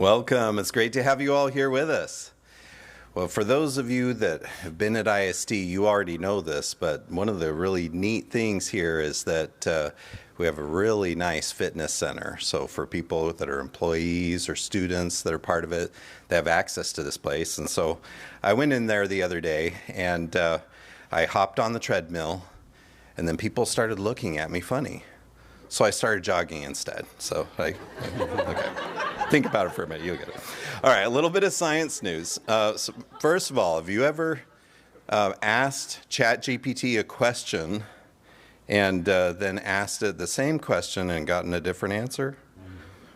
Welcome. It's great to have you all here with us. Well, for those of you that have been at ISD, you already know this, but one of the really neat things here is that we have a really nice fitness center. So for people that are employees or students that are part of it, they have access to this place. And so I went in there the other day and I hopped on the treadmill, and then people started looking at me funny. So I started jogging instead. So okay. Think about it for a minute, you'll get it. All right, a little bit of science news. So first of all, have you ever asked ChatGPT a question and then asked it the same question and gotten a different answer?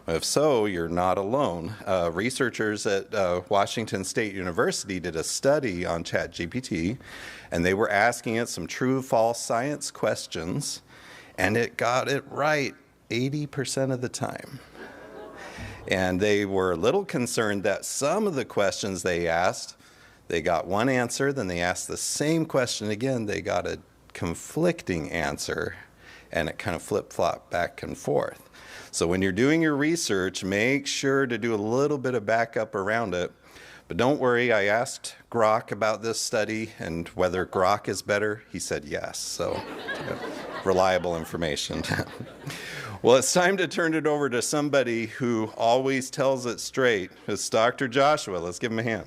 If so, you're not alone. Researchers at Washington State University did a study on ChatGPT, and they were asking it some true-false science questions, and it got it right 80% of the time. And they were a little concerned that some of the questions they asked, they got one answer, then they asked the same question again, they got a conflicting answer, and it kind of flip-flopped back and forth. So when you're doing your research, make sure to do a little bit of backup around it. But don't worry, I asked Grok about this study and whether Grok is better. He said yes, so reliable information. Well, it's time to turn it over to somebody who always tells it straight. It's Dr. Joshua. Let's give him a hand.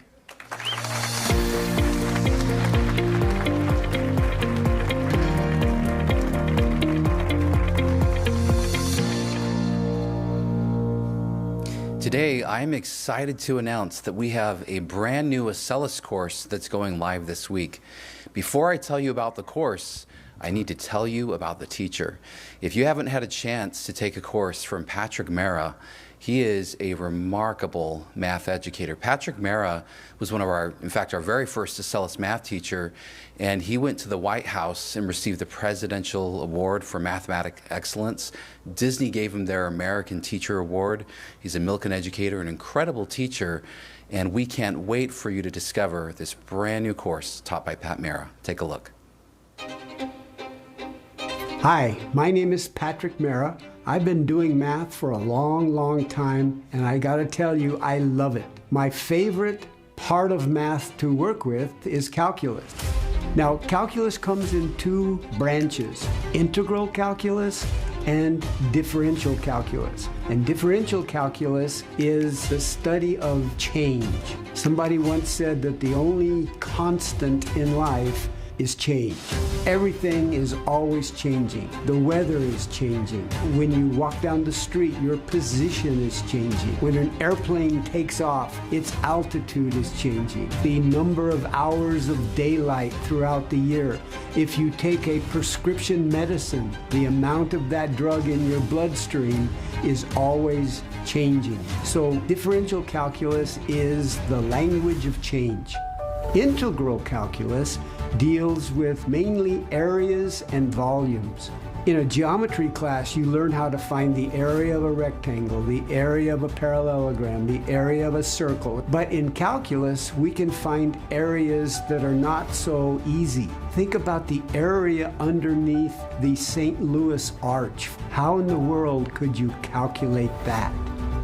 Today, I'm excited to announce that we have a brand new Acellus course that's going live this week. Before I tell you about the course, I need to tell you about the teacher. If you haven't had a chance to take a course from Patrick Mara, he is a remarkable math educator. Patrick Mara was in fact, our very first Acellus math teacher, and he went to the White House and received the Presidential Award for Mathematic Excellence. Disney gave him their American Teacher Award. He's a Milken educator, an incredible teacher, and we can't wait for you to discover this brand new course taught by Pat Mara. Take a look. Hi, my name is Patrick Mara. I've been doing math for a long time, and I gotta tell you, I love it. My favorite part of math to work with is calculus. Now, calculus comes in two branches, integral calculus and differential calculus. And differential calculus is the study of change. Somebody once said that the only constant in life is change. Everything is always changing. The weather is changing. When you walk down the street, your position is changing. When an airplane takes off, its altitude is changing. The number of hours of daylight throughout the year. If you take a prescription medicine, the amount of that drug in your bloodstream is always changing. So differential calculus is the language of change. Integral calculus deals with mainly areas and volumes. In a geometry class, you learn how to find the area of a rectangle, the area of a parallelogram, the area of a circle. But in calculus, we can find areas that are not so easy. Think about the area underneath the St. Louis Arch. How in the world could you calculate that?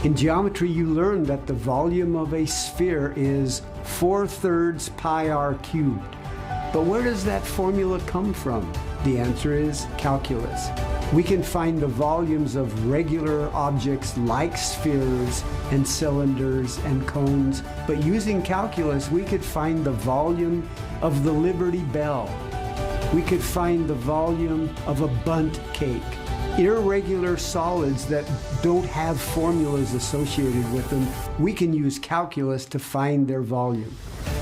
In geometry, you learn that the volume of a sphere is 4/3 pi r cubed. But where does that formula come from? The answer is calculus. We can find the volumes of regular objects like spheres and cylinders and cones, but using calculus, we could find the volume of the Liberty Bell. We could find the volume of a bundt cake. Irregular solids that don't have formulas associated with them, we can use calculus to find their volume.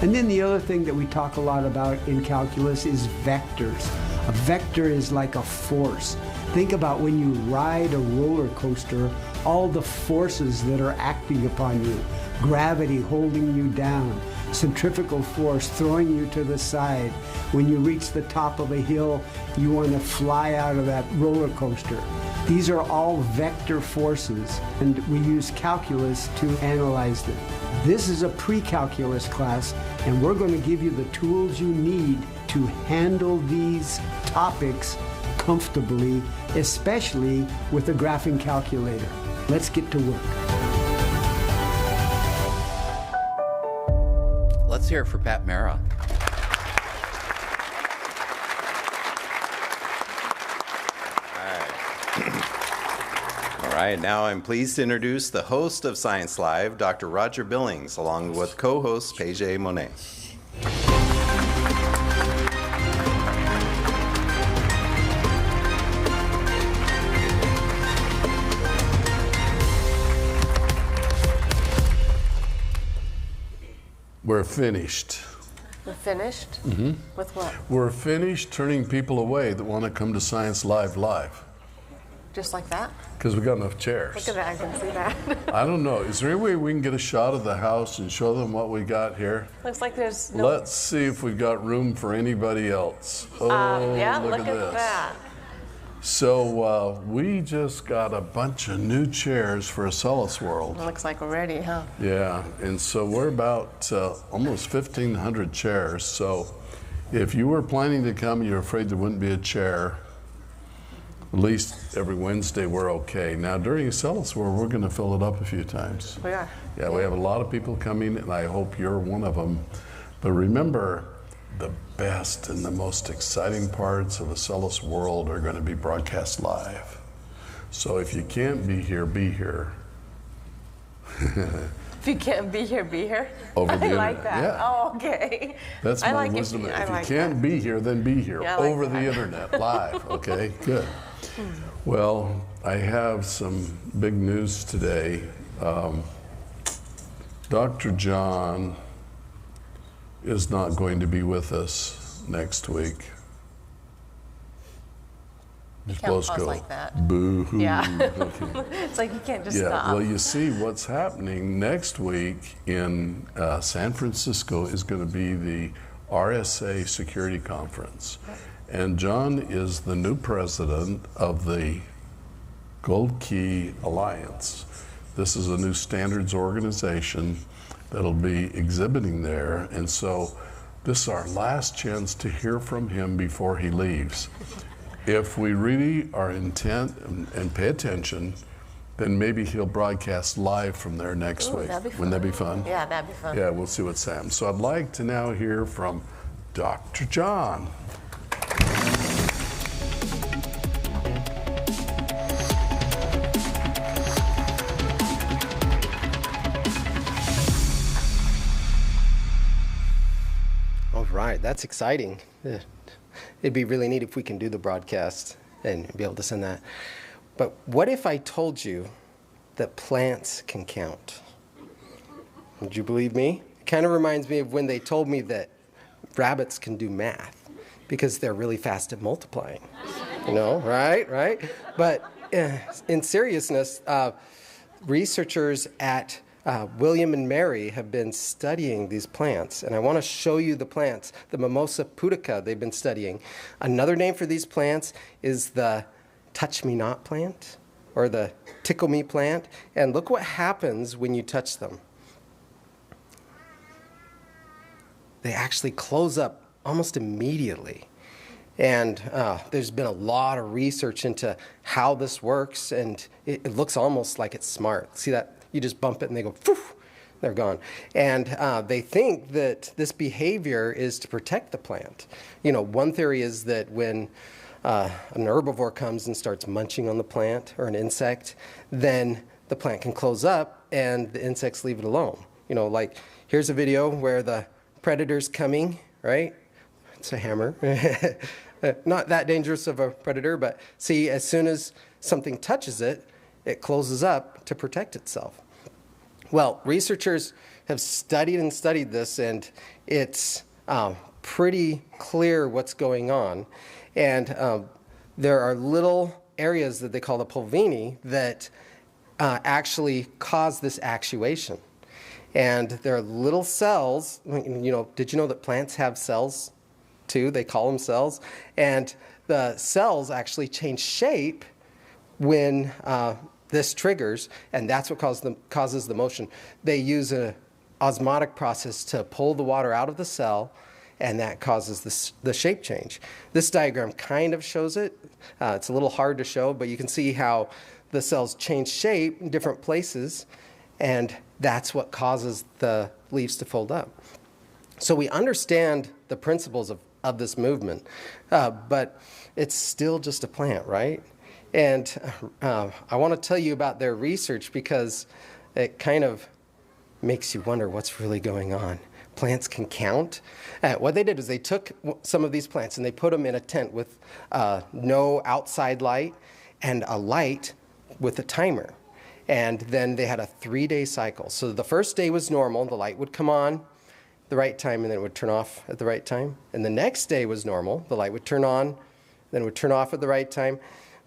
And then the other thing that we talk a lot about in calculus is vectors. A vector is like a force. Think about when you ride a roller coaster, all the forces that are acting upon you. Gravity holding you down, centrifugal force throwing you to the side. When you reach the top of a hill, you want to fly out of that roller coaster. These are all vector forces, and we use calculus to analyze them. This is a pre-calculus class, and we're going to give you the tools you need to handle these topics comfortably, especially with a graphing calculator. Let's get to work. let's hear it for Pat Mara. All right, now I'm pleased to introduce the host of Science Live, Dr. Roger Billings, along with co-host Pajet Monet. We're finished. We're finished? Mm-hmm. With what? We're finished turning people away that want to come to Science Live. Just like that? Because we got enough chairs. Look at that, I can see that. I don't know. Is there any way we can get a shot of the house and show them what we got here? Looks like there's no... Let's see if we've got room for anybody else. Oh, yeah, look at this. that. So we just got a bunch of new chairs for Acellus World. It looks like we're ready, huh? Yeah, and so we're about almost 1,500 chairs. So if you were planning to come, you're afraid there wouldn't be a chair, at least every Wednesday we're okay. Now during Acellus World, we're going to fill it up a few times. We are. Yeah, we have a lot of people coming, and I hope you're one of them. But remember, the best and the most exciting parts of Acellus World are going to be broadcast live. So if you can't be here, be here. If you can't be here, be here? Over the I like internet. that. Yeah. Oh, okay. That's I my like wisdom. If If you like can't that. be here, then be here. Yeah, I like over that. the internet, live. Okay, good. Well, I have some big news today. Dr. John is not going to be with us next week. You Just can't both pause go, like that. boo-hoo. Yeah. Okay. It's like you can't just Yeah, stop. well, you see, what's happening next week in San Francisco is going to be the RSA Security Conference. And John is the new president of the Gold Key Alliance. This is a new standards organization that'll be exhibiting there. And so this is our last chance to hear from him before he leaves. If we really are intent and pay attention, then maybe he'll broadcast live from there next week. That'd be fun. Wouldn't that be fun? Yeah, that'd be fun. Yeah, we'll see what's happening. So I'd like to now hear from Dr. John. All right, that's exciting. It'd be really neat if we can do the broadcast and be able to send that. But what if I told you that plants can count? Would you believe me? It kind of reminds me of when they told me that rabbits can do math because they're really fast at multiplying. You know, right? But in seriousness, researchers at William and Mary have been studying these plants, and I want to show you the plants, the Mimosa pudica they've been studying. Another name for these plants is the touch-me-not plant, or the tickle-me plant, and look what happens when you touch them. They actually close up almost immediately. And there's been a lot of research into how this works, and it looks almost like it's smart. See that? You just bump it and they go, poof, they're gone. And they think that this behavior is to protect the plant. You know, one theory is that when an herbivore comes and starts munching on the plant, or an insect, then the plant can close up and the insects leave it alone. You know, like here's a video where the predator's coming, right? It's a hammer. Not that dangerous of a predator, but see, as soon as something touches it, it closes up to protect itself. Well, researchers have studied and studied this, and it's pretty clear what's going on. And there are little areas that they call the pulvini that actually cause this actuation. And there are little cells. You know, did you know that plants have cells too? They call them cells. And the cells actually change shape when this triggers, and that's what causes the motion. They use an osmotic process to pull the water out of the cell, and that causes the shape change. This diagram kind of shows it. It's a little hard to show, but you can see how the cells change shape in different places, and that's what causes the leaves to fold up. So we understand the principles of this movement, but it's still just a plant, right? And I want to tell you about their research because it kind of makes you wonder what's really going on. Plants can count. What they did is they took some of these plants and they put them in a tent with no outside light and a light with a timer. And then they had a 3-day cycle. So the first day was normal. The light would come on at the right time and then it would turn off at the right time. And the next day was normal. The light would turn on, then it would turn off at the right time.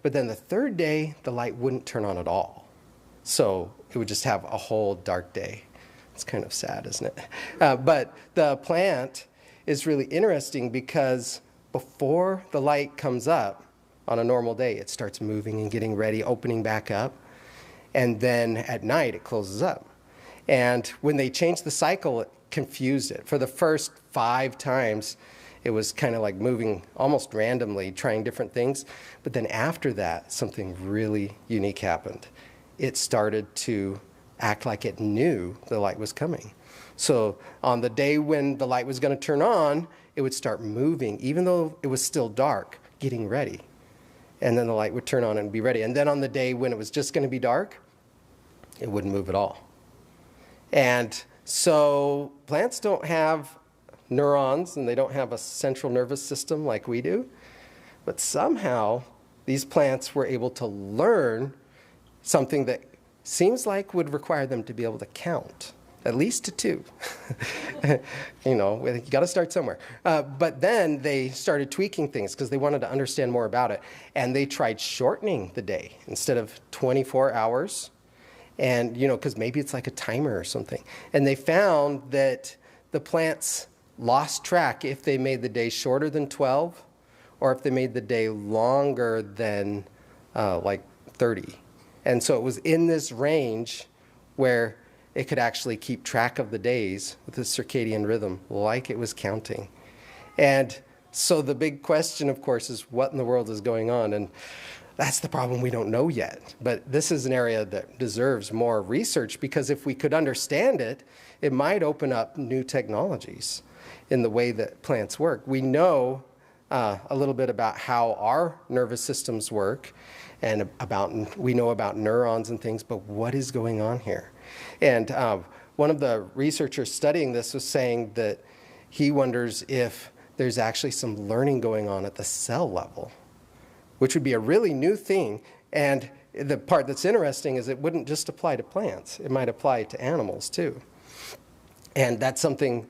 But then the third day, the light wouldn't turn on at all. So it would just have a whole dark day. It's kind of sad, isn't it? But the plant is really interesting because before the light comes up on a normal day, it starts moving and getting ready, opening back up. And then at night, it closes up. And when they changed the cycle, it confused it. For the first 5 times, it was kind of like moving almost randomly, trying different things. But then after that, something really unique happened. It started to act like it knew the light was coming. So on the day when the light was going to turn on, it would start moving, even though it was still dark, getting ready. And then the light would turn on and be ready. And then on the day when it was just going to be dark, it wouldn't move at all. And so plants don't have neurons and they don't have a central nervous system like we do. But somehow these plants were able to learn something that seems like would require them to be able to count, at least to 2. You got to start somewhere. But then they started tweaking things because they wanted to understand more about it. And they tried shortening the day instead of 24 hours. And, because maybe it's like a timer or something. And they found that the plants lost track if they made the day shorter than 12 or if they made the day longer than like 30. And so it was in this range where it could actually keep track of the days with the circadian rhythm like it was counting. And so the big question, of course, is what in the world is going on? And that's the problem we don't know yet. But this is an area that deserves more research because if we could understand it, it might open up new technologies in the way that plants work. We know a little bit about how our nervous systems work and we know about neurons and things, but what is going on here? And one of the researchers studying this was saying that he wonders if there's actually some learning going on at the cell level, which would be a really new thing. And the part that's interesting is it wouldn't just apply to plants. It might apply to animals too. And that's something,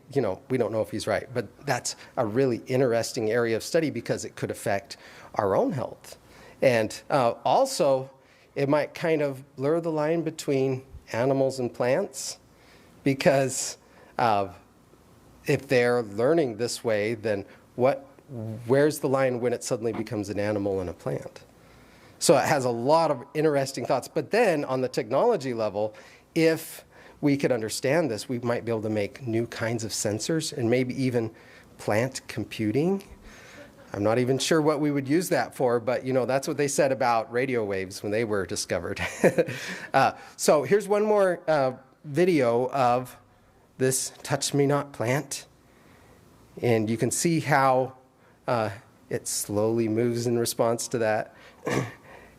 we don't know if he's right, but that's a really interesting area of study because it could affect our own health. And also, it might kind of blur the line between animals and plants because if they're learning this way, then where's the line when it suddenly becomes an animal and a plant? So it has a lot of interesting thoughts. But then on the technology level, if we could understand this, we might be able to make new kinds of sensors and maybe even plant computing. I'm not even sure what we would use that for, but that's what they said about radio waves when they were discovered. So here's one more video of this touch me not plant. And you can see how it slowly moves in response to that.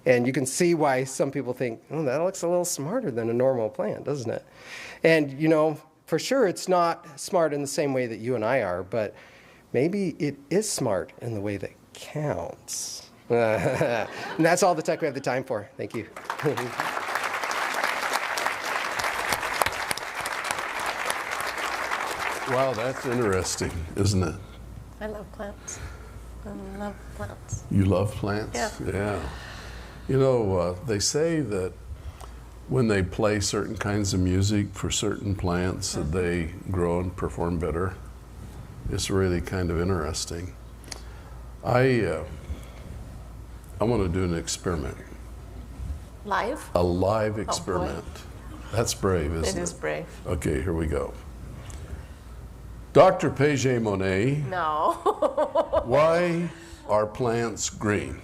And you can see why some people think, oh, that looks a little smarter than a normal plant, doesn't it? And, for sure it's not smart in the same way that you and I are, but maybe it is smart in the way that counts. And that's all the tech we have the time for. Thank you. Wow, that's interesting, isn't it? I love plants. I love plants. You love plants? Yeah. Yeah. They say that when they play certain kinds of music for certain plants, that they grow and perform better. It's really kind of interesting. I want to do an experiment. Live? A live experiment. That's brave, isn't it? It is brave. Okay, here we go. Dr. Pajet Monet, No. why are plants green?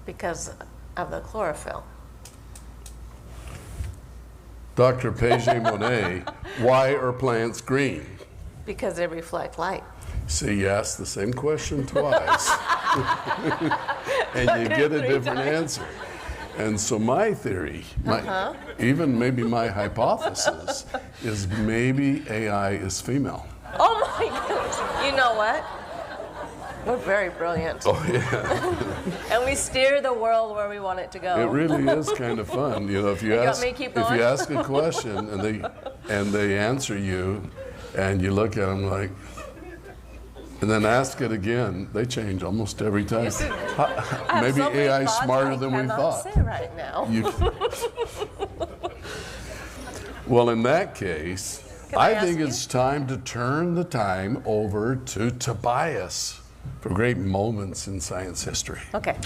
Because of the chlorophyll. Dr. Pajet Monet, why are plants green? Because they reflect light. See, you ask the same question twice, and you get a different answer. And so my theory, even maybe my hypothesis, is maybe AI is female. Oh my goodness. You know what? We're very brilliant. Oh, yeah. And we steer the world where we want it to go. It really is kind of fun. You know, if you ask a question and they answer you, and you look at them like, and then ask it again, they change almost every time. Maybe AI is smarter than we thought. Say right now. Well, in that case, I think it's time to turn the time over to Tobias for great moments in science history. Okay.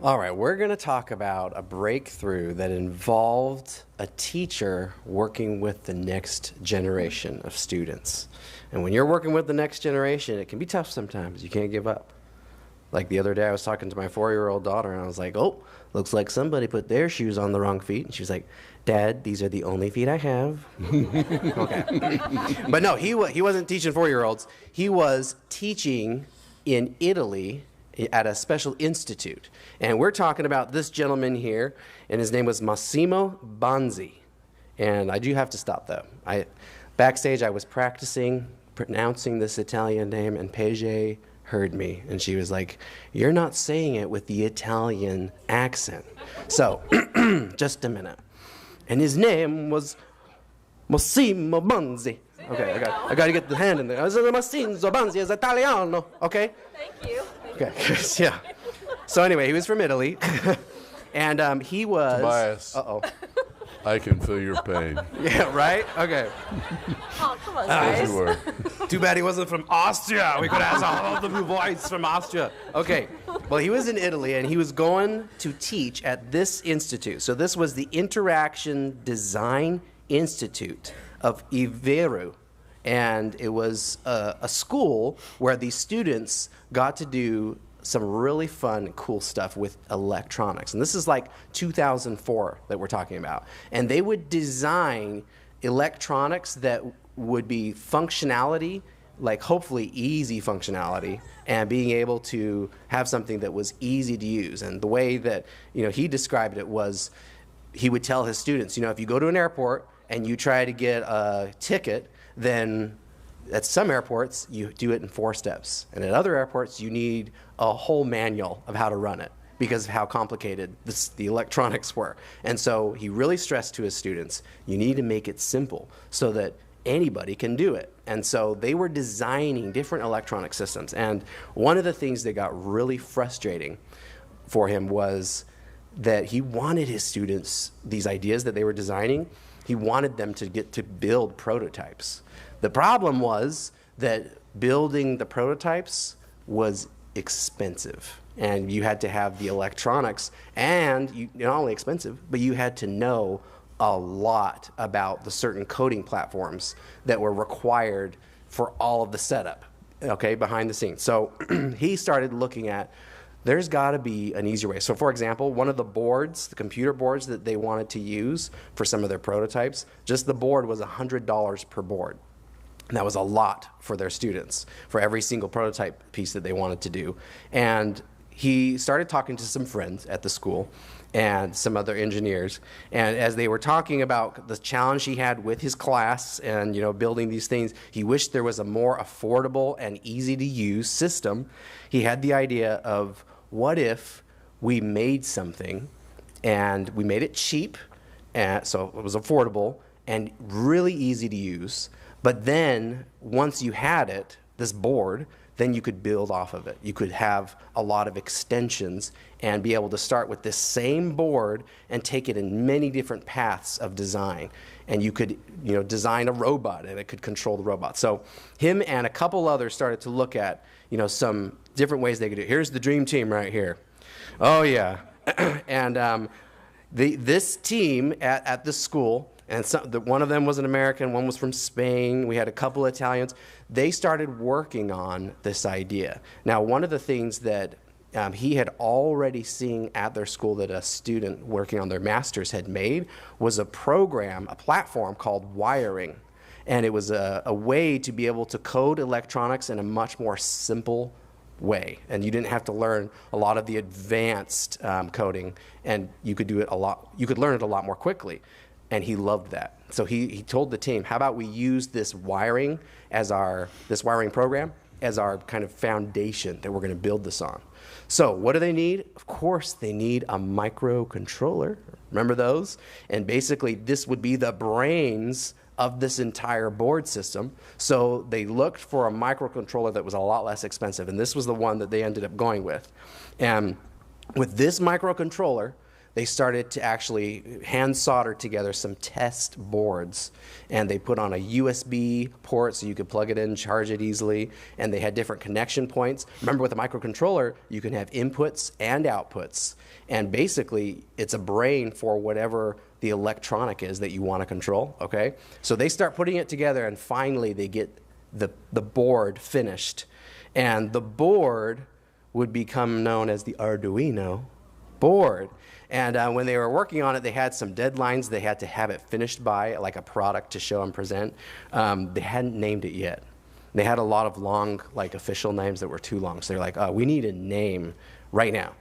All right, we're going to talk about a breakthrough that involved a teacher working with the next generation of students. And when you're working with the next generation, it can be tough sometimes. You can't give up. Like the other day, I was talking to my 4-year-old daughter, and I was like, oh, looks like somebody put their shoes on the wrong feet. And she was like, Dad, these are the only feet I have. Okay. But no, he wasn't teaching 4-year-olds. He was teaching in Italy at a special institute. And we're talking about this gentleman here, and his name was Massimo Bandi. And I do have to stop, though. Backstage, I was practicing pronouncing this Italian name, and Pajet heard me, and she was like, you're not saying it with the Italian accent. So, just a minute. And his name was Massimo Bandi. Okay, I got to get the hand in there. Massimo Bandi is Italiano, okay? Thank you. Okay, yeah. So anyway, he was from Italy, and he was... Tobias. Uh-oh. I can feel your pain. Yeah, right? Okay. Oh, come on, guys. As you were. Too bad he wasn't from Austria. We could have all the boys from Austria. Okay. Well, he was in Italy, and he was going to teach at this institute. So this was the Interaction Design Institute of Iveru. And it was a school where these students got to do some really fun, cool stuff with electronics. And this is like 2004 that we're talking about. And they would design electronics that would be functionality, like hopefully easy functionality, and being able to have something that was easy to use. And the way that he described it was, he would tell his students, if you go to an airport and you try to get a ticket, then at some airports, you do it in 4 steps. And at other airports, you need a whole manual of how to run it because of how complicated the electronics were. And so he really stressed to his students, you need to make it simple so that anybody can do it. And so they were designing different electronic systems. And one of the things that got really frustrating for him was that he wanted his students, these ideas that they were designing, he wanted them to get to build prototypes. The problem was that building the prototypes was expensive, and you had to have the electronics, and not only expensive, but you had to know a lot about the certain coding platforms that were required for all of the setup, okay, behind the scenes. So he started looking at, there's got to be an easier way. So for example, one of the boards, the computer boards that they wanted to use for some of their prototypes, just the board was $100 per board. And that was a lot for their students, for every single prototype piece that they wanted to do. And he started talking to some friends at the school and some other engineers. And as they were talking about the challenge he had with his class and building these things, he wished there was a more affordable and easy to use system. He had the idea of, what if we made something and we made it cheap, and so it was affordable and really easy to use. But then, once you had it, this board, then you could build off of it. You could have a lot of extensions and be able to start with this same board and take it in many different paths of design. And you could, design a robot, and it could control the robot. So him and a couple others started to look at, some different ways they could do it. Here's the dream team right here. Oh, yeah. And this team at this school And one of them was an American, one was from Spain. We had a couple Italians. They started working on this idea. Now, one of the things that he had already seen at their school that a student working on their master's had made was a program, a platform called wiring. And it was a way to be able to code electronics in a much more simple way. And you didn't have to learn a lot of the advanced coding, and you could do it you could learn it a lot more quickly. And he loved that. So he told the team, how about we use this wiring program as our kind of foundation that we're going to build this on. So what do they need? Of course, they need a microcontroller. Remember those? And basically, this would be the brains of this entire board system. So they looked for a microcontroller that was a lot less expensive, and this was the one that they ended up going with. And with this microcontroller, they started to actually hand solder together some test boards, and they put on a USB port so you could plug it in, charge it easily, and they had different connection points. Remember, with a microcontroller, you can have inputs and outputs, and basically it's a brain for whatever the electronic is that you want to control, okay? So they start putting it together, and finally they get the board finished, and the board would become known as the Arduino board. And when they were working on it, they had some deadlines. They had to have it finished by, like a product to show and present. They hadn't named it yet. They had a lot of long, like, official names that were too long. So they're like, oh, we need a name right now.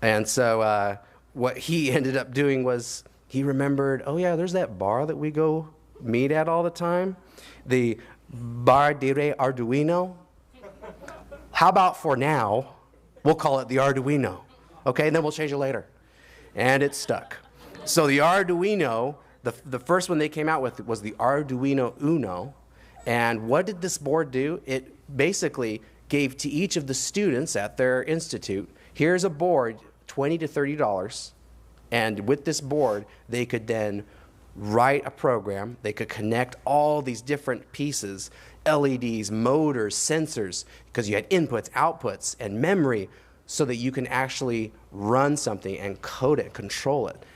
And so what he ended up doing was he remembered, oh, yeah, there's that bar that we go meet at all the time, the Bar dire Arduino. How about for now, we'll call it the Arduino, okay? And then we'll change it later. And it stuck. So the Arduino, the first one they came out with was the Arduino Uno. And what did this board do? It basically gave to each of the students at their institute, here's a board, $20 to $30. And with this board, they could then write a program. They could connect all these different pieces, LEDs, motors, sensors, because you had inputs, outputs, and memory, so that you can actually run something and code it, control it.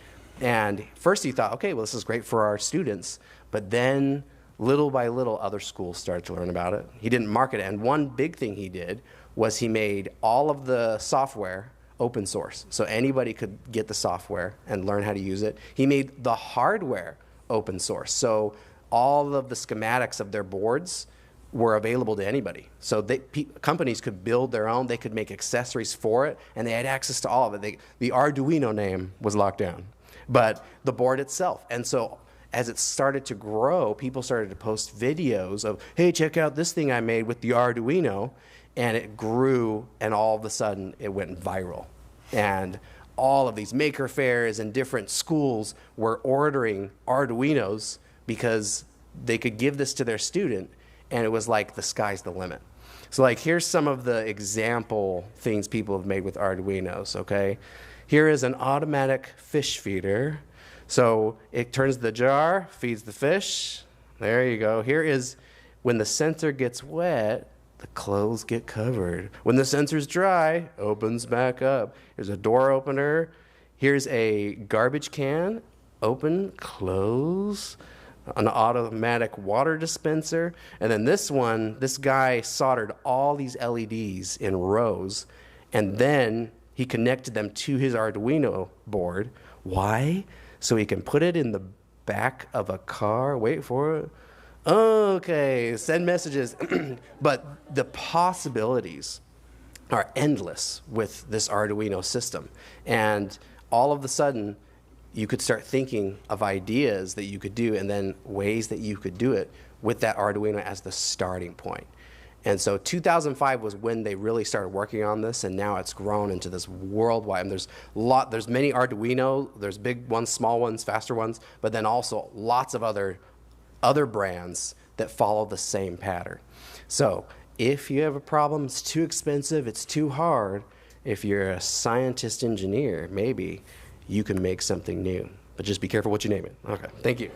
And first he thought, okay, well, this is great for our students. But then little by little, other schools started to learn about it. He didn't market it. And one big thing he did was he made all of the software open source. So anybody could get the software and learn how to use it. He made the hardware open source. So all of the schematics of their boards were available to anybody. So companies could build their own, they could make accessories for it, and they had access to all of it. The Arduino name was locked down, but the board itself. And so as it started to grow, people started to post videos of, hey, check out this thing I made with the Arduino, and it grew, and all of a sudden it went viral. And all of these maker fairs and different schools were ordering Arduinos because they could give this to their student, and it was like the sky's the limit. So like, here's some of the example things people have made with Arduinos, okay? Here is an automatic fish feeder. So it turns the jar, feeds the fish. There you go. Here is when the sensor gets wet, the clothes get covered. When the sensor's dry, opens back up. Here's a door opener. Here's a garbage can, open, close. An automatic water dispenser. And then this one, this guy soldered all these LEDs in rows, and then he connected them to his Arduino board. Why? So he can put it in the back of a car. Wait for it. Okay, send messages. But the possibilities are endless with this Arduino system. And all of a sudden, you could start thinking of ideas that you could do, and then ways that you could do it with that Arduino as the starting point. And so 2005 was when they really started working on this, and now it's grown into this worldwide. And there's many Arduino, there's big ones, small ones, faster ones, but then also lots of other brands that follow the same pattern. So if you have a problem, it's too expensive, it's too hard, if you're a scientist engineer, maybe you can make something new. But just be careful what you name it. Okay, thank you.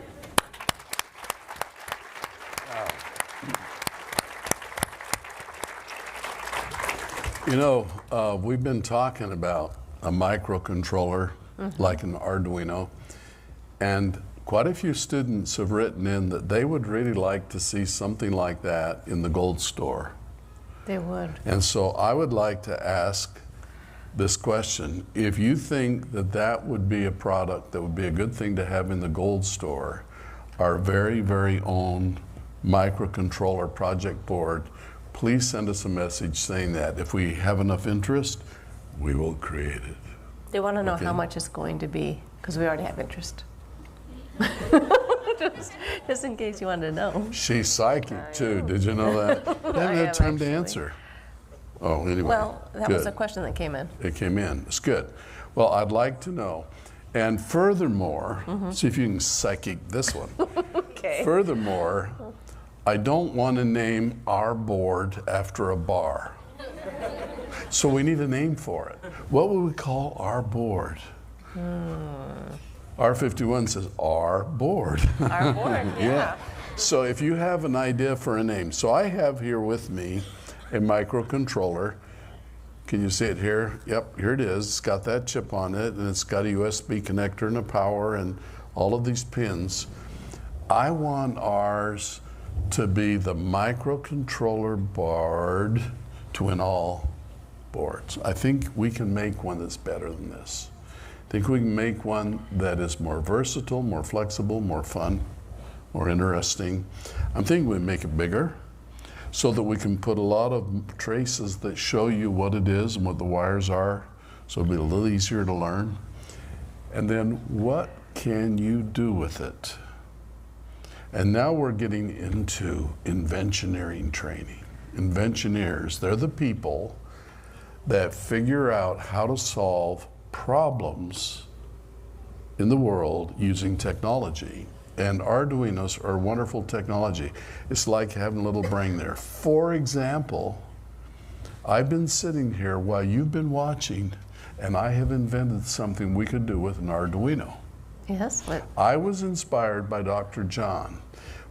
You know, we've been talking about a microcontroller, like an Arduino, and quite a few students have written in that they would really like to see something like that in the gold store. They would. And so I would like to ask this question. If you think that that would be a product that would be a good thing to have in the gold store, our very, very own microcontroller project board, please send us a message saying that. If we have enough interest, we will create it. They want to know Okay. how much it's going to be, because we already have interest. just in case you wanted to know. She's psychic too. Did you know that? I haven't I had am, time to actually. answer. Oh, anyway. Well, that was good. a question that came in. It came in. It's good. Well, I'd like to know. And furthermore, see if you can psychic this one. Okay. Furthermore, I don't want to name our board after a bar. So we need a name for it. What would we call our board? R51 says our board. Our board, yeah. So if you have an idea for a name. So I have here with me a microcontroller. Can you see it here? Yep, here it is. It's got that chip on it, and it's got a USB connector and a power and all of these pins. I want ours to be the microcontroller board to win all boards. I think we can make one that's better than this. I think we can make one that is more versatile, more flexible, more fun, more interesting. I'm thinking we make it bigger so that we can put a lot of traces that show you what it is and what the wires are, so it'll be a little easier to learn. And then what can you do with it? And now we're getting into inventioneering training. Inventioneers, they're the people that figure out how to solve problems in the world using technology. And Arduinos are wonderful technology. It's like having a little brain there. For example, I've been sitting here while you've been watching, and I have invented something we could do with an Arduino. Yes? What? I was inspired by Dr. John.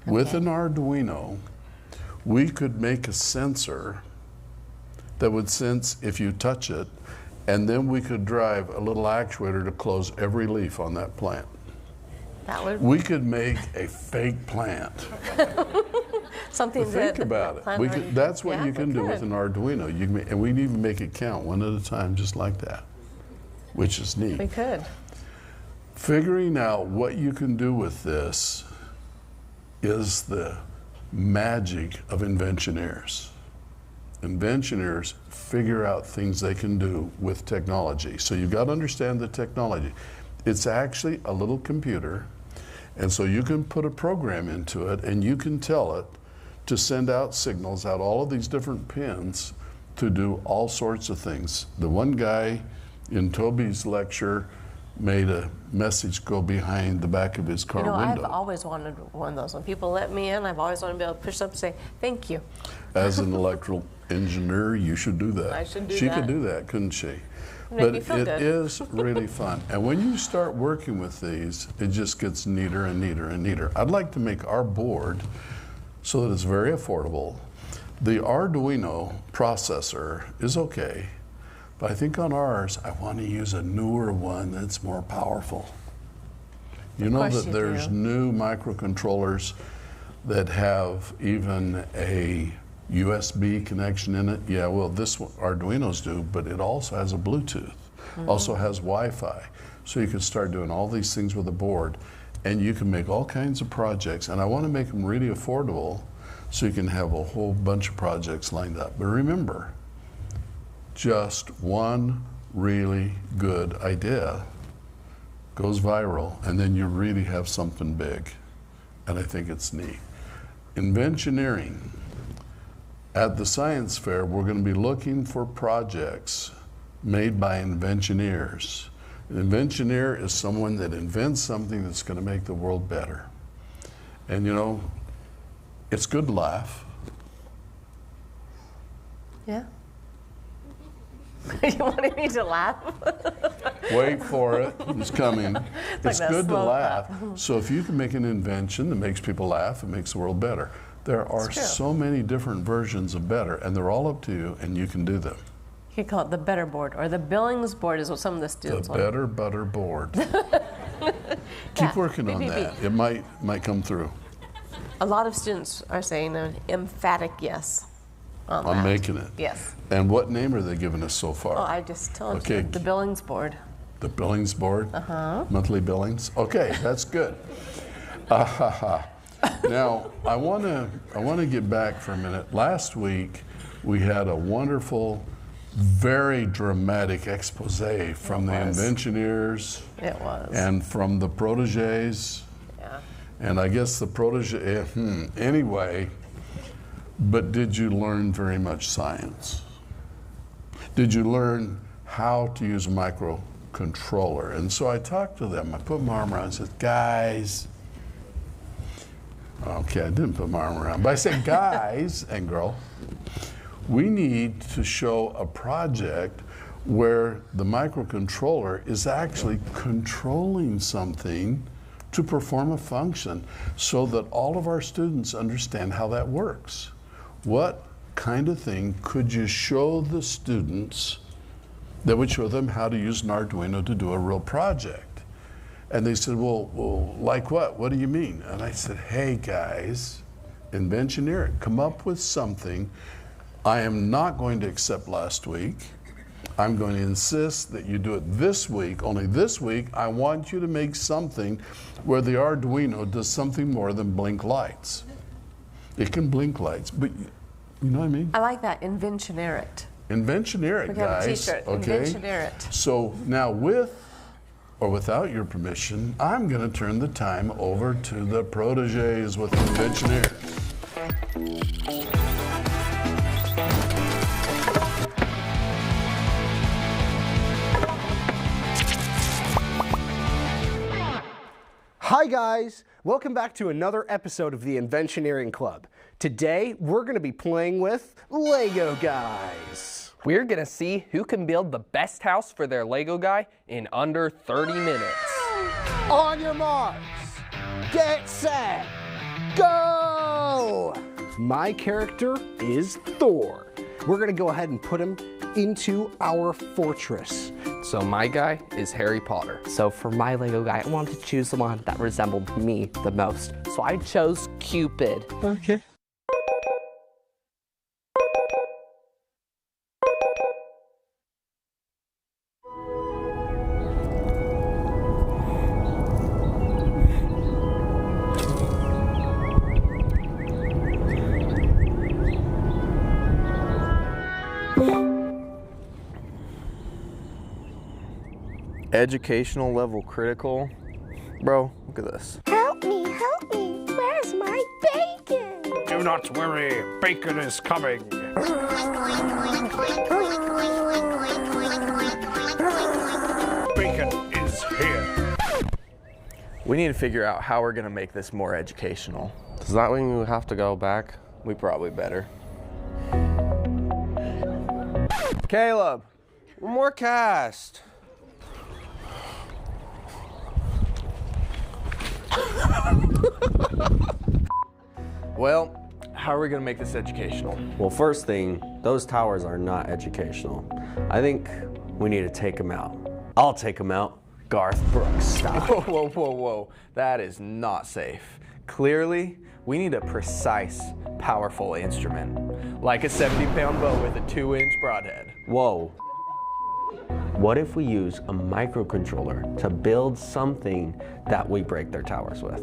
With Okay. an Arduino, we could make a sensor that would sense if you touch it, and then we could drive a little actuator to close every leaf on that plant. That would We could make a fake plant. something Think that about it. planner- That's what Yeah, you we can do with could. an Arduino. You can, and we'd even make it count one at a time, just like that, which is neat. We could. Figuring out what you can do with this is the magic of Inventioneers. Inventioneers figure out things they can do with technology. So you've got to understand the technology. It's actually a little computer, and so you can put a program into it, and you can tell it to send out signals out all of these different pins to do all sorts of things. The one guy in Toby's lecture made a message go behind the back of his car You know, window. I've always wanted one of those. When people let me in, I've always wanted to be able to push up and say, thank you. As an electrical engineer, you should do that. I should do She that. could do that, couldn't she? Make But me feel it good. is really fun. And when you start working with these, it just gets neater and neater and neater. I'd like to make our board so that it's very affordable. The Arduino processor is okay, but I think on ours, I want to use a newer one that's more powerful. You know course that you there's do. new microcontrollers that have even a USB connection in it. Yeah, well, this one, Arduinos do, but it also has a Bluetooth, also has Wi-Fi. So you can start doing all these things with a board, and you can make all kinds of projects. And I want to make them really affordable so you can have a whole bunch of projects lined up. But remember, just one really good idea goes viral, and then you really have something big. And I think it's neat. Inventioneering. At the science fair, we're going to be looking for projects made by Inventioneers. An Inventioneer is someone that invents something that's going to make the world better. And you know, it's good to laugh. Yeah? You wanted me to laugh? Wait for it, it's coming. It's that good to slow laugh. So if you can make an invention that makes people laugh, it makes the world better. There are It's true. so many different versions of better, and they're all up to you, and you can do them. You could call it the better board, or the Billings board is what some of the The students want. better butter board. Keep working on that. It might come through. A lot of students are saying an emphatic yes on I'm that. making it. Yes. And what name are they giving us so far? Oh, I just told Okay. you. The Billings board. The Billings board? Monthly billings? Okay, that's good. Now, I want to get back for a minute. Last week, we had a wonderful, very dramatic expose from the Inventioneers. It was. And from the Proteges. Yeah. And I guess the Protege, anyway, but did you learn very much science? Did you learn how to use a microcontroller? And so I talked to them. I put my arm around and said, guys, okay, I didn't put my arm around, but I said, guys and girl, we need to show a project where the microcontroller is actually controlling something to perform a function so that all of our students understand how that works. What kind of thing could you show the students that would show them how to use an Arduino to do a real project? And they said, well, like what? What do you mean? And I said, hey guys, Inventioneering, come up with something. I am not going to accept last week. I'm going to insist that you do it this week. Only this week, I want you to make something where the Arduino does something more than blink lights. It can blink lights, but you know what I mean? I like that. Inventioneer it. Inventioneer it, We got a guys. t-shirt. Okay? Inventioneer it. So now with or without your permission, I'm going to turn the time over to the Proteges with Inventioneers. Hi guys, welcome back to another episode of the Inventioneering Club. Today we're going to be playing with Lego guys. We're gonna see who can build the best house for their Lego guy in under 30 minutes. On your marks, get set, go! My character is Thor. We're gonna go ahead and put him into our fortress. So my guy is Harry Potter. So for my Lego guy, I wanted to choose the one that resembled me the most. So I chose Cupid. Okay. Educational level critical. Bro, look at this. Help me, where's my bacon? Do not worry, bacon is coming. Bacon is here. We need to figure out how we're gonna make this more educational. Does that mean we have to go back? We probably better. Caleb, one more cast. Well, how are we gonna make this educational? Well, first thing, those towers are not educational. I think we need to take them out. I'll take them out, Garth Brooks style. Whoa, whoa, whoa. That is not safe. Clearly, we need a precise, powerful instrument, like a 70-pound bow with a 2-inch broadhead. Whoa. What if we use a microcontroller to build something that we break their towers with?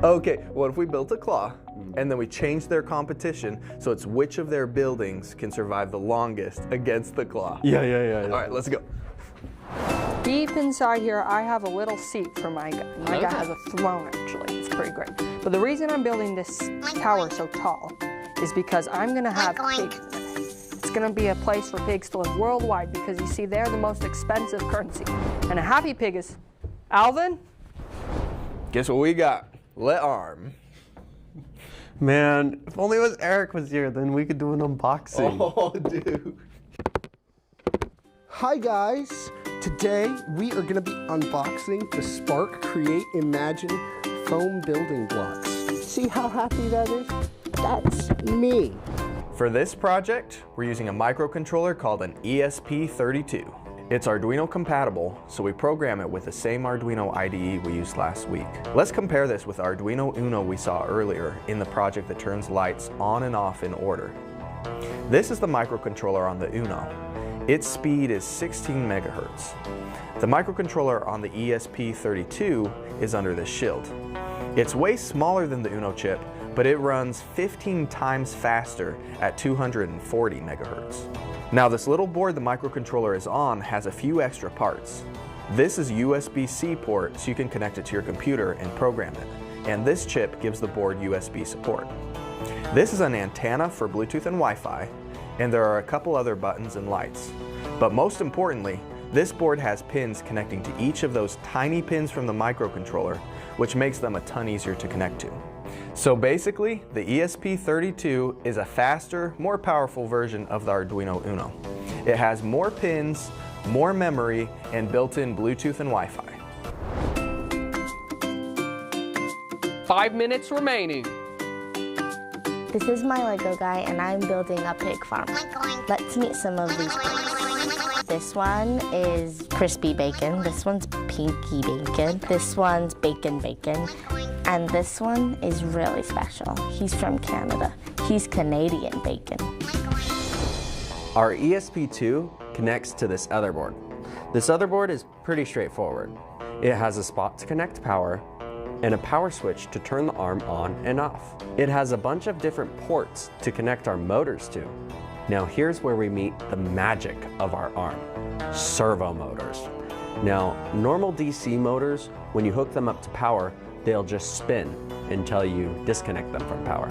Okay, what if we built a claw, and then we changed their competition so it's which of their buildings can survive the longest against the claw? Yeah. All right, let's go. Deep inside here, I have a little seat for my guy. My guy has a throne, actually. It's pretty great. But the reason I'm building this tower so tall is because I'm gonna have pigs in it. It's gonna be a place for pigs to live worldwide because you see, they're the most expensive currency. And a happy pig is, Alvin? Guess what we got? Let arm. Man, if only it was Eric was here, then we could do an unboxing. Oh, dude. Hi guys, today we are gonna be unboxing the Spark Create Imagine foam building blocks. See how happy that is? That's me. For this project, we're using a microcontroller called an ESP32. It's Arduino compatible, so we program it with the same Arduino IDE we used last week. Let's compare this with Arduino Uno we saw earlier in the project that turns lights on and off in order. This is the microcontroller on the Uno. Its speed is 16 megahertz. The microcontroller on the ESP32 is under this shield. It's way smaller than the Uno chip, but it runs 15 times faster at 240 megahertz. Now this little board the microcontroller is on has a few extra parts. This is USB-C port, so you can connect it to your computer and program it. And this chip gives the board USB support. This is an antenna for Bluetooth and Wi-Fi, and there are a couple other buttons and lights. But most importantly, this board has pins connecting to each of those tiny pins from the microcontroller, which makes them a ton easier to connect to. So basically, the ESP32 is a faster, more powerful version of the Arduino Uno. It has more pins, more memory, and built-in Bluetooth and Wi-Fi. 5 minutes remaining. This is my Lego guy, and I'm building a pig farm. Let's meet some of these pigs. This one is crispy bacon. This one's pinky bacon. This one's bacon. And this one is really special. He's from Canada. He's Canadian bacon. Our ESP2 connects to this other board. This other board is pretty straightforward. It has a spot to connect power and a power switch to turn the arm on and off. It has a bunch of different ports to connect our motors to. Now here's where we meet the magic of our arm, servo motors. Now, normal DC motors, when you hook them up to power, they'll just spin until you disconnect them from power.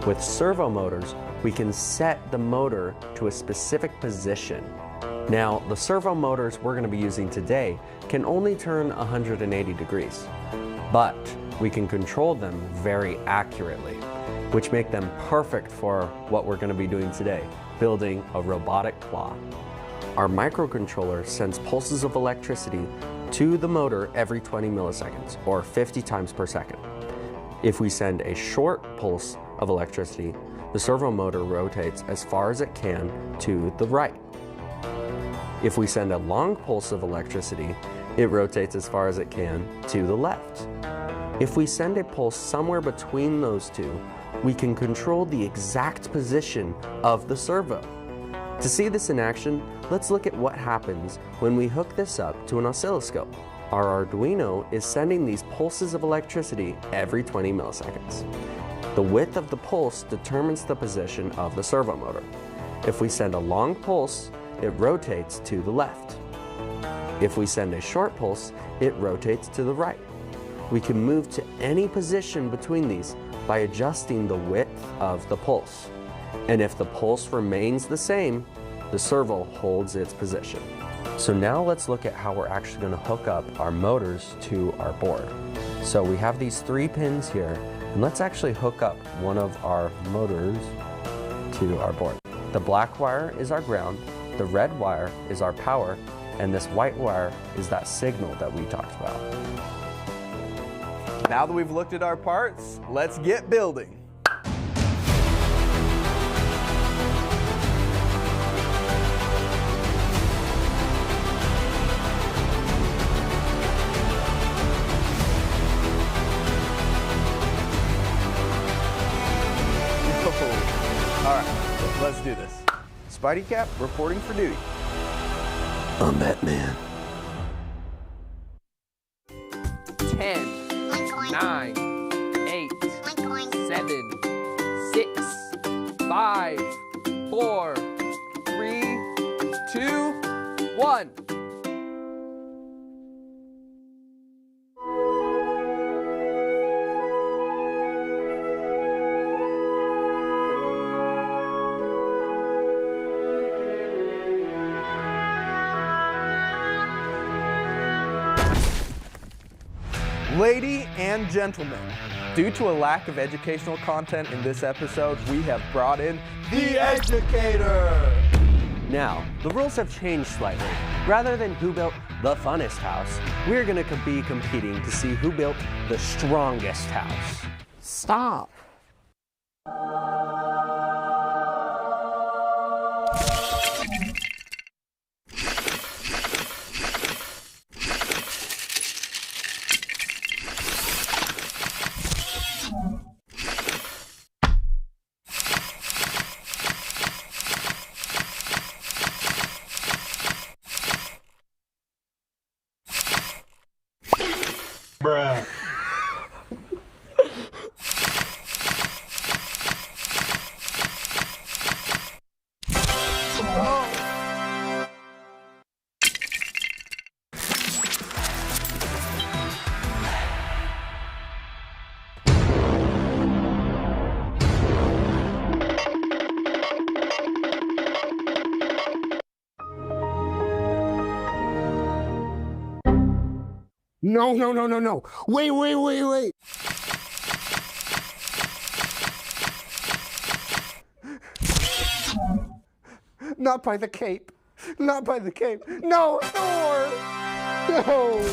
With servo motors, we can set the motor to a specific position. Now, the servo motors we're going to be using today can only turn 180 degrees, but we can control them very accurately, which make them perfect for what we're going to be doing today, building a robotic claw. Our microcontroller sends pulses of electricity to the motor every 20 milliseconds, or 50 times per second. If we send a short pulse of electricity, the servo motor rotates as far as it can to the right. If we send a long pulse of electricity, it rotates as far as it can to the left. If we send a pulse somewhere between those two, we can control the exact position of the servo. To see this in action, let's look at what happens when we hook this up to an oscilloscope. Our Arduino is sending these pulses of electricity every 20 milliseconds. The width of the pulse determines the position of the servo motor. If we send a long pulse, it rotates to the left. If we send a short pulse, it rotates to the right. We can move to any position between these by adjusting the width of the pulse. And if the pulse remains the same, the servo holds its position. So now let's look at how we're actually going to hook up our motors to our board. So we have these 3 pins here, and let's actually hook up one of our motors to our board. The black wire is our ground, the red wire is our power, and this white wire is that signal that we talked about. Now that we've looked at our parts, let's get building. All right, let's do this. Spidey Cap reporting for duty. I'm Batman. 10, 9, 8, 7, 6, 5, 4, 3, 2, 1. Ladies and gentlemen, due to a lack of educational content in this episode, we have brought in the educator. Now, the rules have changed slightly. Rather than who built the funnest house, we're going to be competing to see who built the strongest house. Stop. No, no, no, no, no. Wait, wait, wait, wait. Not by the cape. Not by the cape. No, Thor! No!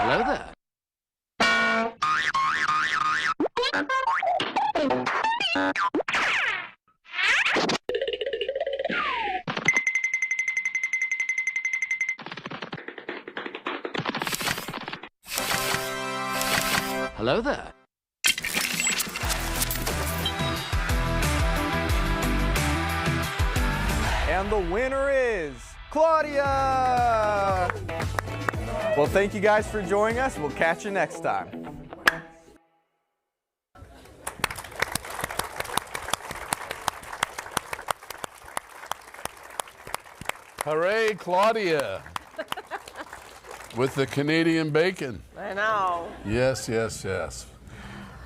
Hello there. Hello there. And the winner is Claudia! Well, thank you guys for joining us. We'll catch you next time. Hooray, Claudia! With the Canadian bacon. I know. Yes, yes, yes.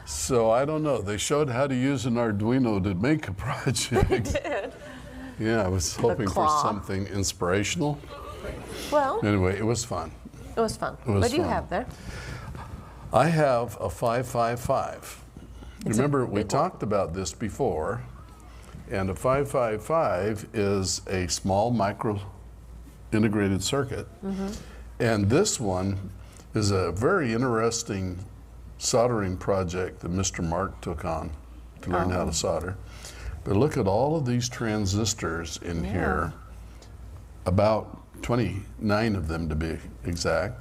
So I don't know. They showed how to use an Arduino to make a project. They did. Yeah, I was hoping for claw. something inspirational. Well, Anyway, it was fun. it was fun. It was What do you fun. have there? I have a 555. Remember, we talked about this before, and a 555 is a small micro integrated circuit. And this one is a very interesting soldering project that Mr. Mark took on to learn how to solder. But look at all of these transistors in here, about 29 of them to be exact,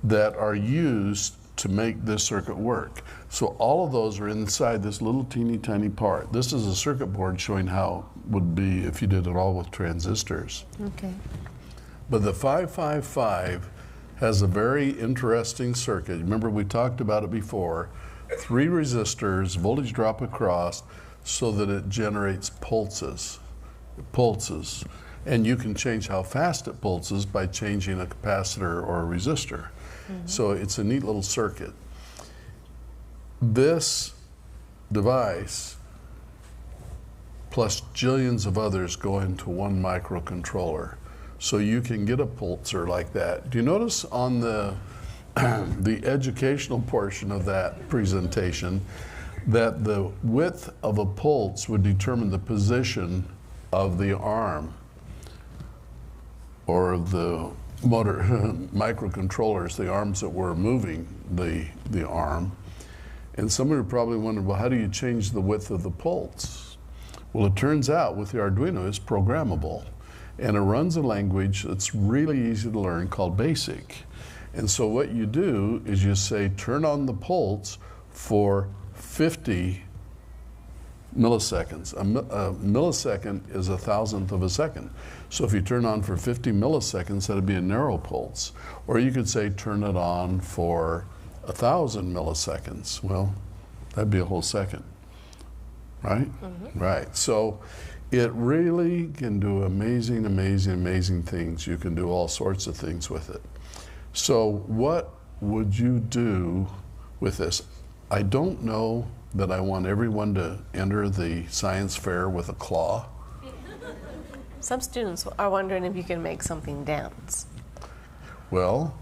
that are used to make this circuit work. So all of those are inside this little teeny tiny part. This is a circuit board showing how it would be if you did it all with transistors. Okay. But the 555 has a very interesting circuit. Remember, we talked about it before. 3 resistors, voltage drop across, so that it generates pulses. Pulses. And you can change how fast it pulses by changing a capacitor or a resistor. So it's a neat little circuit. This device, plus jillions of others, go into one microcontroller. So you can get a pulser like that. Do you notice on the the educational portion of that presentation that the width of a pulse would determine the position of the arm or of the motor microcontrollers, the arms that were moving the arm. And somebody would probably wonder, well, how do you change the width of the pulse? Well, it turns out with the Arduino, it's programmable. And it runs a language that's really easy to learn called BASIC. And so what you do is you say, turn on the pulse for 50 milliseconds. A millisecond is 1,000th of a second. So if you turn on for 50 milliseconds, that'd be a narrow pulse. Or you could say, turn it on for 1,000 milliseconds. Well, that'd be a whole second, right? Right. So it really can do amazing, amazing, amazing things. You can do all sorts of things with it. So what would you do with this? I don't know that I want everyone to enter the science fair with a claw. Some students are wondering if you can make something dance. Well,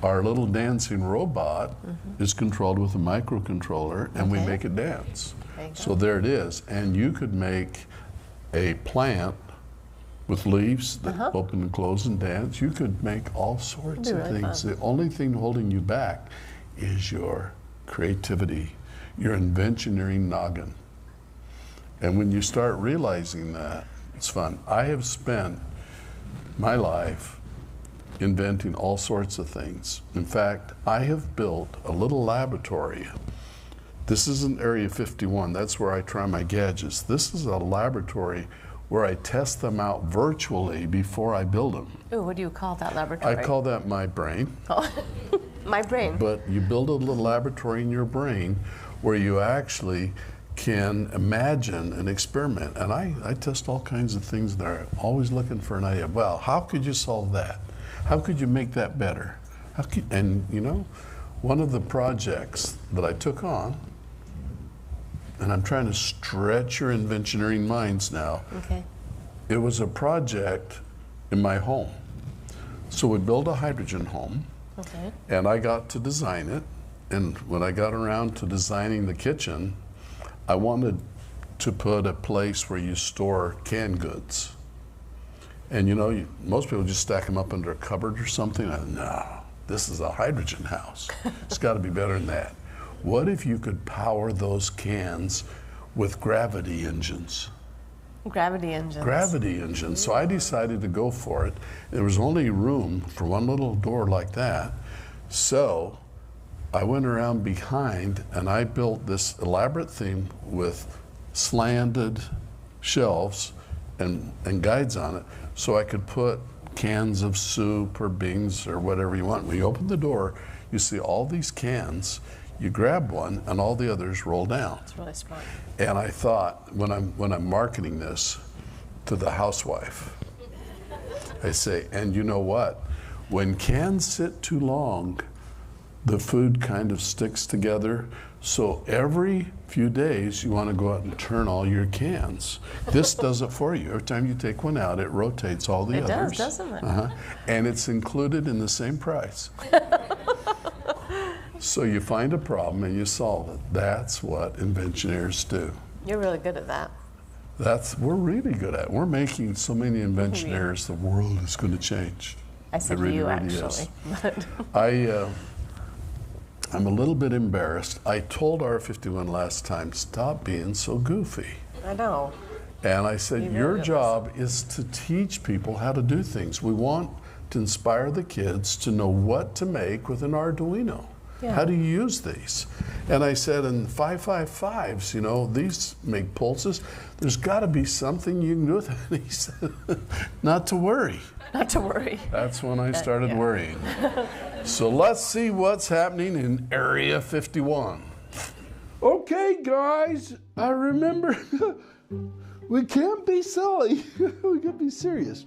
our little dancing robot is controlled with a microcontroller, and we make it dance. So there it is. And you could make a plant with leaves that open and close and dance. You could make all sorts of things. The only thing holding you back is your creativity, your inventioneering noggin. And when you start realizing that, it's fun. I have spent my life inventing all sorts of things. In fact, I have built a little laboratory. This isn't Area 51, that's where I try my gadgets. This is a laboratory where I test them out virtually before I build them. Ooh, what do you call that laboratory? I call that my brain. Oh, my brain. But you build a little laboratory in your brain where you actually can imagine an experiment. And I test all kinds of things there, always looking for an idea. Well, how could you solve that? How could you make that better? And you know, one of the projects that I took on, and I'm trying to stretch your Inventioneering minds now. Okay. It was a project in my home. So we built a hydrogen home, and I got to design it. And when I got around to designing the kitchen, I wanted to put a place where you store canned goods. And you know, most people just stack them up under a cupboard or something. No, this is a hydrogen house. It's got to be better than that. What if you could power those cans with gravity engines? Gravity engines. Gravity engines. So I decided to go for it. There was only room for one little door like that. So I went around behind and I built this elaborate thing with slanted shelves and guides on it, so I could put cans of soup or beans or whatever you want. When you open the door, you see all these cans. You grab one, and all the others roll down. That's really smart. And I thought, when I'm marketing this to the housewife, I say, and you know what? When cans sit too long, the food kind of sticks together. So every few days, you want to go out and turn all your cans. This does it for you. Every time you take one out, it rotates all the others. It does, doesn't it? And it's included in the same price. So you find a problem and you solve it. That's what Inventioneers do. You're really good at that. We're really good at it. We're making so many Inventioneers, the world is going to change. I said really, you, really actually. I'm a little bit embarrassed. I told R51 last time, stop being so goofy. I know. And I said, your job is to teach people how to do things. We want to inspire the kids to know what to make with an Arduino. Yeah. How do you use these? And I said, in 555s, you know, these make pulses. There's got to be something you can do with it. And he said, not to worry. Not to worry. That's when I started worrying. So let's see what's happening in Area 51. Okay, guys, I remember we can't be silly. We gotta be serious.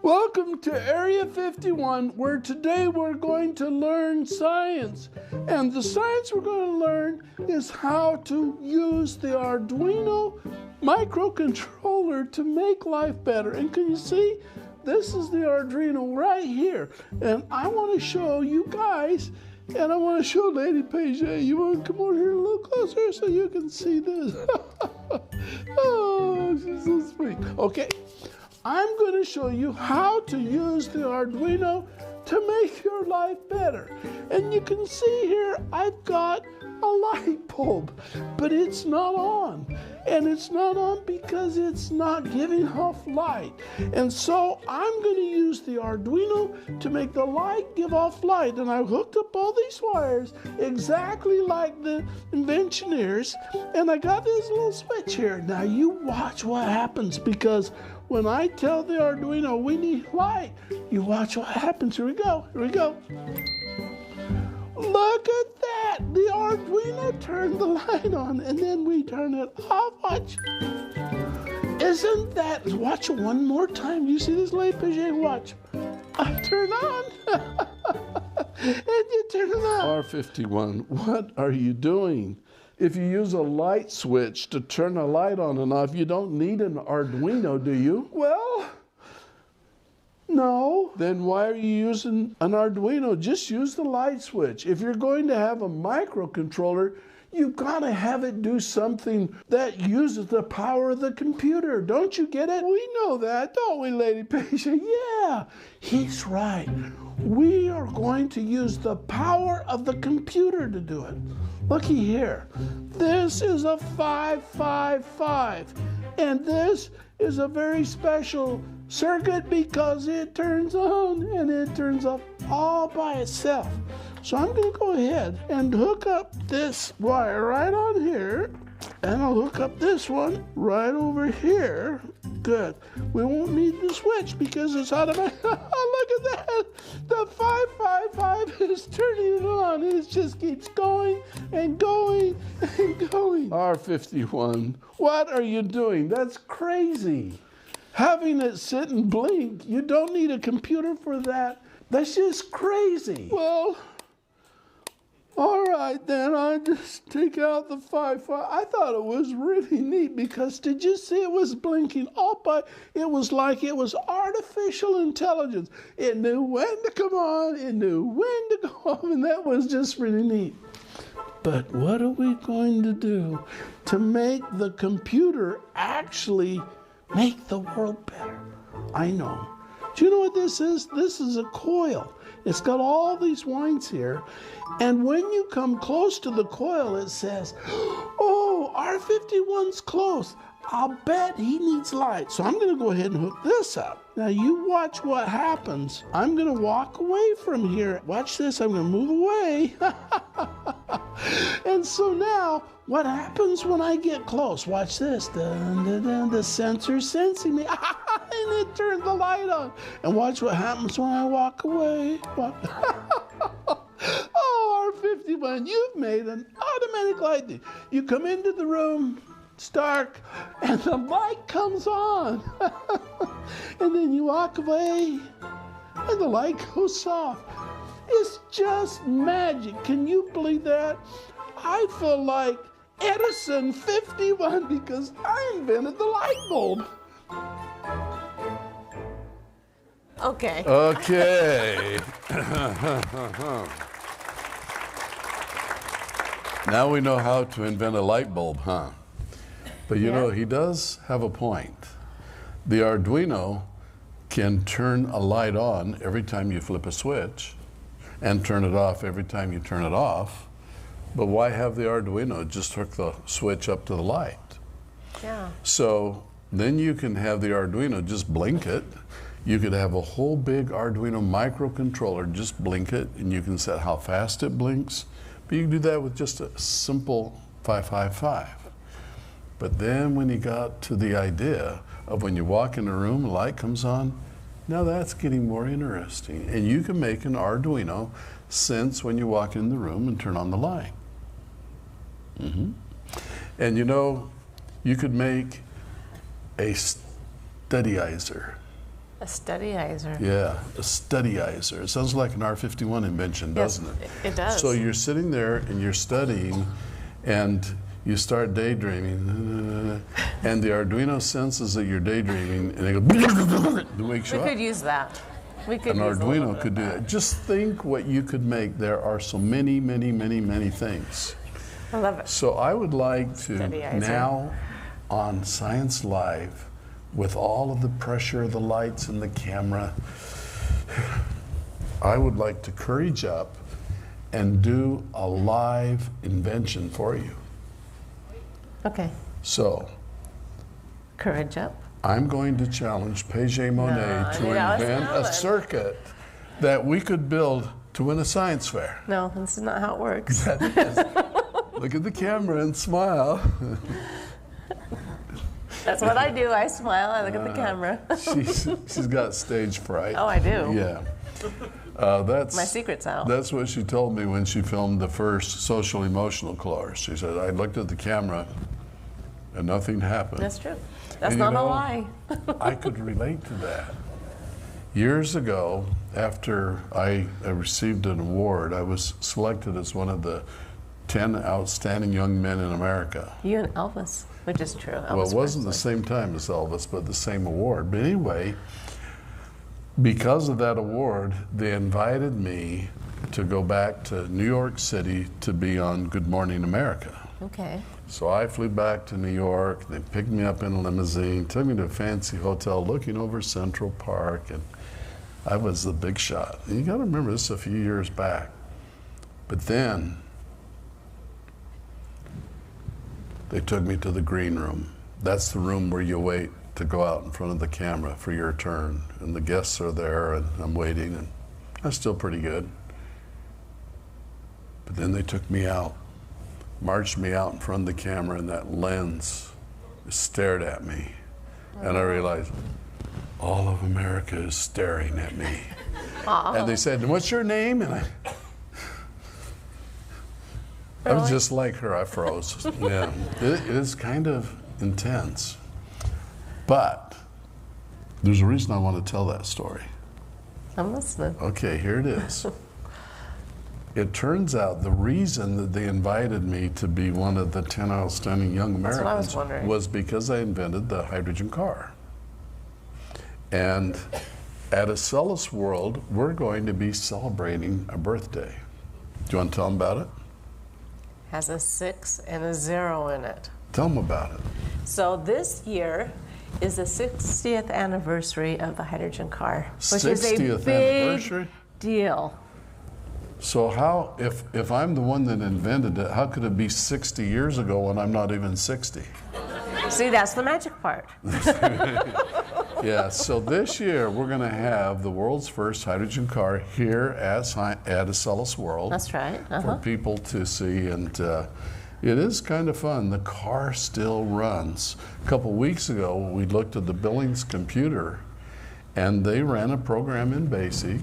Welcome to Area 51, where today we're going to learn science. And the science we're going to learn is how to use the Arduino microcontroller to make life better. And can you see? This is the Arduino right here. And I want to show you guys, and I want to show Lady Pajet. You want to come over here a little closer so you can see this? Oh, she's so sweet. Okay. I'm going to show you how to use the Arduino to make your life better. And you can see here, I've got a light bulb, but it's not on. And it's not on because it's not giving off light. And so I'm going to use the Arduino to make the light give off light. And I hooked up all these wires exactly like the Inventioneers. And I got this little switch here. Now you watch what happens, because when I tell the Arduino we need light, you watch what happens. Here we go. Here we go. Look at that. The Arduino turned the light on, and then we turn it off. Watch. Isn't that? Watch one more time. You see this, Lady Pajet? Watch. I turn on. And you turn it on. R51, what are you doing? If you use a light switch to turn a light on and off, you don't need an Arduino, do you? Well, No. Then why are you using an Arduino? Just use the light switch. If you're going to have a microcontroller, you've got to have it do something that uses the power of the computer. Don't you get it? We know that, don't we, Lady Pajet? Yeah, he's right. We are going to use the power of the computer to do it. Looky here. This is a 555, and this is a very special circuit because it turns on and it turns off all by itself. So I'm going to go ahead and hook up this wire right on here, and I'll hook up this one right over here. Good. We won't need the switch because it's automatic. Look at that. The 555 is turning it on. It just keeps going and going and going. R51, what are you doing? That's crazy. Having it sit and blink, you don't need a computer for that. That's just crazy. Well, all right, then I just take out the 555. I thought it was really neat because did you see it was blinking all by? It was like it was artificial intelligence. It knew when to come on, it knew when to go off, and that was just really neat. But what are we going to do to make the computer actually make the world better? I know. Do you know what this is? This is a coil. It's got all these wires here, and when you come close to the coil, it says, oh, R51's close. I'll bet he needs light. So I'm going to go ahead and hook this up. Now you watch what happens. I'm going to walk away from here. Watch this. I'm going to move away. And so now, what happens when I get close? Watch this. Dun, dun, dun, the sensor's sensing me. And it turns the light on. And watch what happens when I walk away. Oh, R51, you've made an automatic light. You come into the room, it's dark, and the light comes on. And then you walk away, and the light goes off. It's just magic. Can you believe that? I feel like Edison 51 because I invented the light bulb. Okay. Okay. Now we know how to invent a light bulb, huh? But you know, he does have a point. The Arduino can turn a light on every time you flip a switch and turn it off every time you turn it off. But why have the Arduino just hook the switch up to the light? Yeah. So then you can have the Arduino just blink it. You could have a whole big Arduino microcontroller, just blink it, and you can set how fast it blinks. But you can do that with just a simple 555. But then when you got to the idea of when you walk in a room, a light comes on, now that's getting more interesting. And you can make an Arduino sense when you walk in the room and turn on the light. And you know, you could make a studyizer. A studyizer. Yeah, a studyizer. It sounds like an R51 invention, doesn't it? It does. So you're sitting there and you're studying, and you start daydreaming, and the Arduino senses that you're daydreaming, and they go, it wakes you up. We could use that. We could An use Arduino could do that. Just think what you could make. There are so many, many, many, many things. I love it. So I would like to Studyizer. now on Science Live, with all of the pressure of the lights and the camera, I would like to courage up and do a live invention for you. Okay. So, Courage up. I'm going to challenge Pajet Monet to invent a circuit that we could build to win a science fair. No, this is not how it works. Look at the camera and smile. That's what I do. I smile. I look at the camera. She's got stage fright. Oh, I do. Yeah. That's my secret's out. That's what she told me when she filmed the first social emotional course. She said, I looked at the camera and nothing happened. That's true. That's And not a lie. I could relate to that. Years ago, after I received an award, I was selected as one of the 10 outstanding young men in America. You and Elvis, which is true. Elvis Well, it wasn't Presley. the same time as Elvis, but the same award. But anyway, Because of that award, they invited me to go back to New York City to be on Good Morning America. Okay. So I flew back to New York. They picked me up in a limousine, took me to a fancy hotel looking over Central Park, and I was the big shot. And you got to remember, this is a few years back. But then they took me to the green room. That's the room where you wait to go out in front of the camera for your turn. And the guests are there, and I'm waiting, and I'm still pretty good. But then they took me out, marched me out in front of the camera, and that lens stared at me. And I realized, all of America is staring at me. And they said, what's your name? And I was just like her, I froze. Yeah, it is kind of intense. But there's a reason I want to tell that story. I'm listening. Okay, here it is. It turns out the reason that they invited me to be one of the 10 outstanding young Americans was because I invented the hydrogen car. And at Acellus World, we're going to be celebrating a birthday. Do you want to tell them about it? Has a 6 and a 0 in it. Tell them about it. So this year is the 60th anniversary of the hydrogen car, which is a big deal. So how, if I'm the one that invented it, how could it be 60 years ago when I'm not even 60? See, that's the magic part. Yeah, so this year we're going to have the world's first hydrogen car here at Acellus World. That's right. For people to see, and it is kind of fun. The car still runs. A couple weeks ago, we looked at the Billings computer, and they ran a program in BASIC.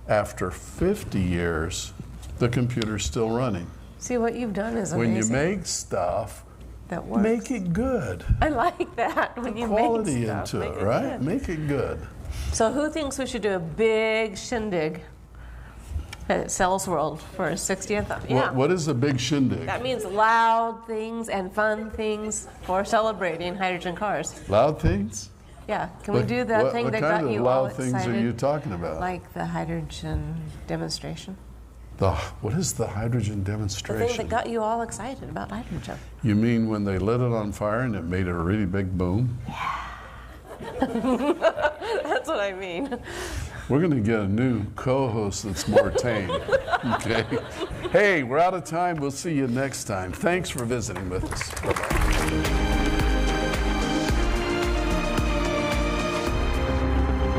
After 50 years, the computer's still running. See, what you've done is amazing. When you make stuff, that works. Make it good. I like that. When you quality make stuff, into it, right? Make it good. So who thinks we should do a big shindig at Acellus World for a 60th? Yeah. What is a big shindig? That means loud things and fun things for celebrating hydrogen cars. Loud things? Yeah. Can we do that thing that got you all excited? What kind of loud things are you talking about? Like the hydrogen demonstration. What is the hydrogen demonstration? The thing that got you all excited about hydrogen. You mean when they lit it on fire and it made a really big boom? Yeah. That's what I mean. We're going to get a new co-host that's more tame. Okay. Hey, we're out of time. We'll see you next time. Thanks for visiting with us. Bye-bye.